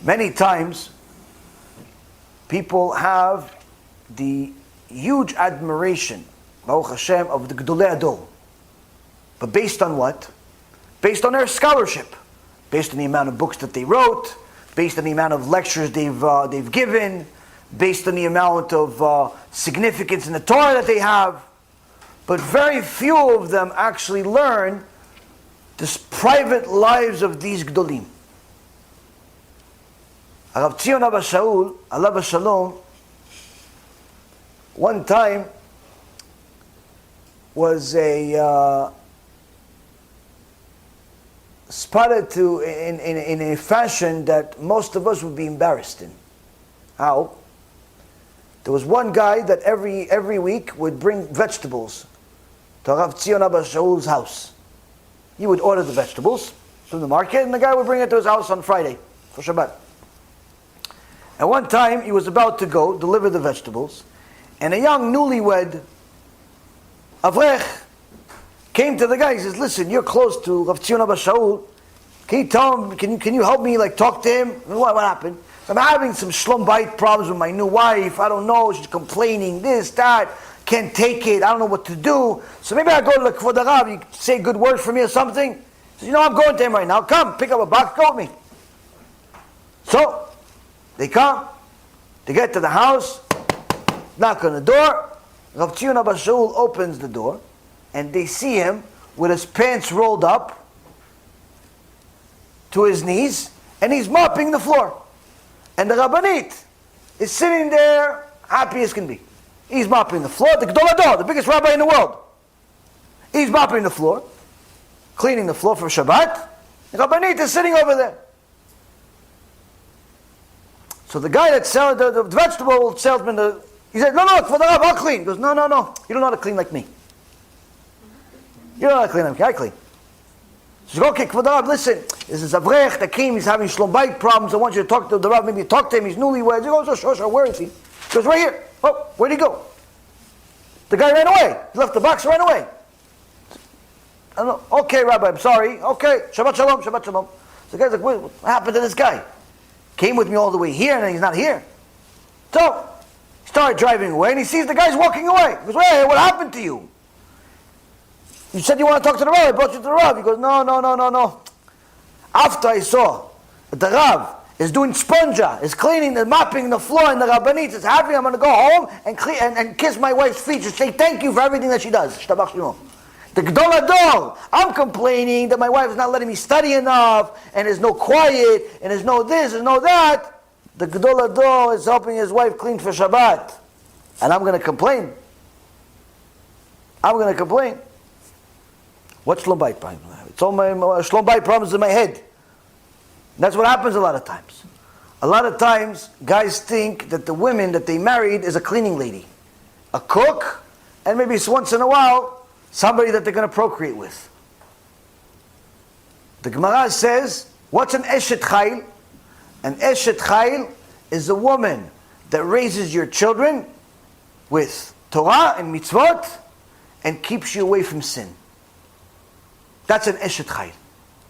Many times, people have the huge admiration, Baruch Hashem, of the Gadol HaDor. But based on what? Based on their scholarship, based on the amount of books that they wrote, based on the amount of lectures they've given, based on the amount of significance in the Torah that they have. But very few of them actually learn the private lives of these Gdolim. Rav Tzion Abba Shaul, alav shalom, one time was spotted in a fashion that most of us would be embarrassed in. How? There was one guy that every week would bring vegetables to Rav Tzion Abba Shaul's house. He would order the vegetables from the market, and the guy would bring it to his house on Friday for Shabbat. And one time he was about to go deliver the vegetables, and a young newlywed Avrech came to the guy. He says, "Listen, you're close to Rav Tzion Abba Shaul. Can you tell him? Can you help me? Talk to him? What happened? I'm having some shlom bayit problems with my new wife. I don't know. She's complaining. This, that. Can't take it. I don't know what to do. So maybe I go to the Kvod Rav. You say a good word for me or something." He says, "I'm going to him right now. Come, pick up a box. Go with me." So they come. They get to the house. Knock on the door. Rav Tzion Abba Shaul opens the door, and they see him with his pants rolled up to his knees, and he's mopping the floor. And the Rabbanit is sitting there, happy as can be. He's mopping the floor. The Gadol HaDor, the biggest rabbi in the world. He's mopping the floor, cleaning the floor for Shabbat. The Rabbanit is sitting over there. So the guy that sells the vegetable salesman, he said, "No, for the Rav, I'll clean." He goes, No. You don't know how to clean like me. You don't know how to clean like me. I clean. He says, "Okay, Kvod Rav, listen. This is Avrech that came. He's having shlom bayit problems. I want you to talk to the Rav. Maybe talk to him. He's newlywed." He goes, "Oh, sure. Where is he?" He goes, "Right here." "Oh, where'd he go?" The guy ran away. He left the box, ran away. I don't know. "Okay, Rabbi, I'm sorry. Okay, Shabbat Shalom, Shabbat Shalom." So the guy's like, "What happened to this guy? Came with me all the way here, and he's not here." So he started driving away, and he sees the guy's walking away. He goes, "Hey, what happened to you? You said you want to talk to the Rav. I brought you to the Rav." He goes, No. After I saw that the Rav is doing sponja, is cleaning and mopping the floor, and the Rabbanit is happy, I'm going to go home and clean and kiss my wife's feet to say thank you for everything that she does. Shtabach Shemo. The Gadol HaDor, I'm complaining that my wife is not letting me study enough, and there's no quiet, and there's no this, there's no that. The Gadol HaDor is helping his wife clean for Shabbat. And I'm going to complain. What's shlom bayit problem? It's all my shlom bayit problems in my head. And that's what happens a lot of times. A lot of times, guys think that the women that they married is a cleaning lady, a cook, and maybe once in a while, somebody that they're going to procreate with. The Gemara says, what's an eshet chayil? An eshet chayil is a woman that raises your children with Torah and mitzvot and keeps you away from sin. That's an eshet chayil.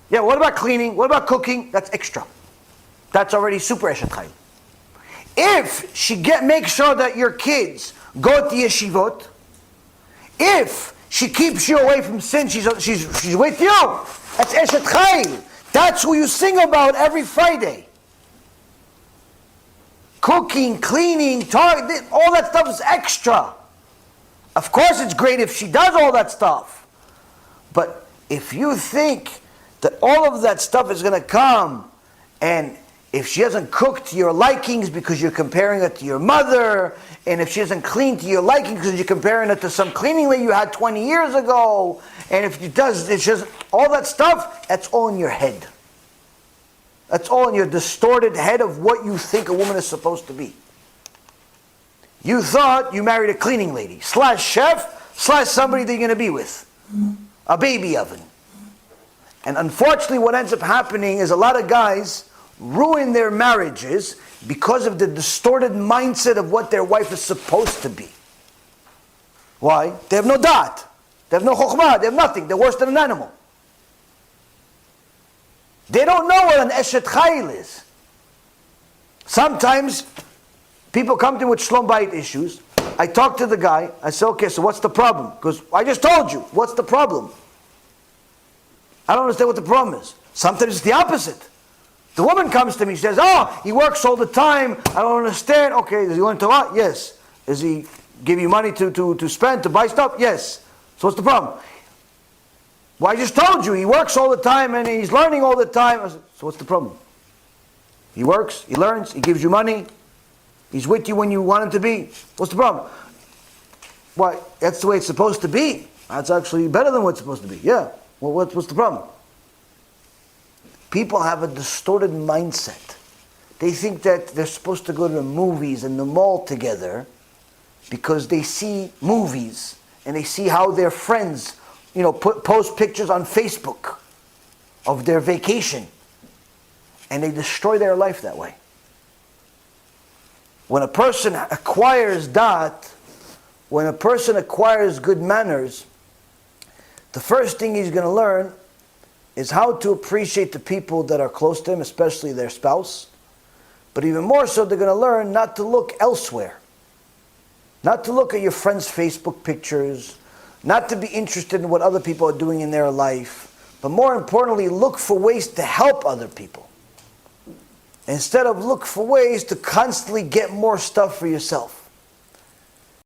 Yeah, what about cleaning? What about cooking? That's extra. That's already super eshet chayil. If she makes sure that your kids go to yeshivot, if she keeps you away from sin, she's with you. That's eshet chayil. That's who you sing about every Friday. Cooking, cleaning, all that stuff is extra. Of course it's great if she does all that stuff. But if you think that all of that stuff is going to come, and if she hasn't cooked to your likings because you're comparing it to your mother, and if she hasn't cleaned to your likings because you're comparing it to some cleaning lady you had 20 years ago, and if she does, it's just all that stuff, that's all in your head. That's all in your distorted head of what you think a woman is supposed to be. You thought you married a cleaning lady, / chef, / somebody that you're going to be with. A baby oven. And unfortunately what ends up happening is a lot of guys ruin their marriages because of the distorted mindset of what their wife is supposed to be. Why? They have no dot. They have no chokhmah. They have nothing. They're worse than an animal. They don't know what an eshet chayil is. Sometimes people come to me with shlom bayit issues. I talk to the guy. I say, okay, so what's the problem? Because I just told you, what's the problem? I don't understand what the problem is. Sometimes it's the opposite. The woman comes to me, she says, oh, he works all the time, I don't understand. Okay, does he learn Torah? Yes. Does he give you money to spend, to buy stuff? Yes. So what's the problem? Well, I just told you, he works all the time and he's learning all the time. I said, so what's the problem? He works, he learns, he gives you money, he's with you when you want him to be. What's the problem? Why, that's the way it's supposed to be. That's actually better than what it's supposed to be. Yeah. Well, what's the problem? People have a distorted mindset. They think that they're supposed to go to the movies and the mall together because they see movies and they see how their friends, post pictures on Facebook of their vacation, and they destroy their life that way. When a person acquires dat, when a person acquires good manners, the first thing he's going to learn is how to appreciate the people that are close to him, especially their spouse. But even more so, they're going to learn not to look elsewhere. Not to look at your friends' Facebook pictures, not to be interested in what other people are doing in their life, but more importantly, look for ways to help other people. Instead of look for ways to constantly get more stuff for yourself.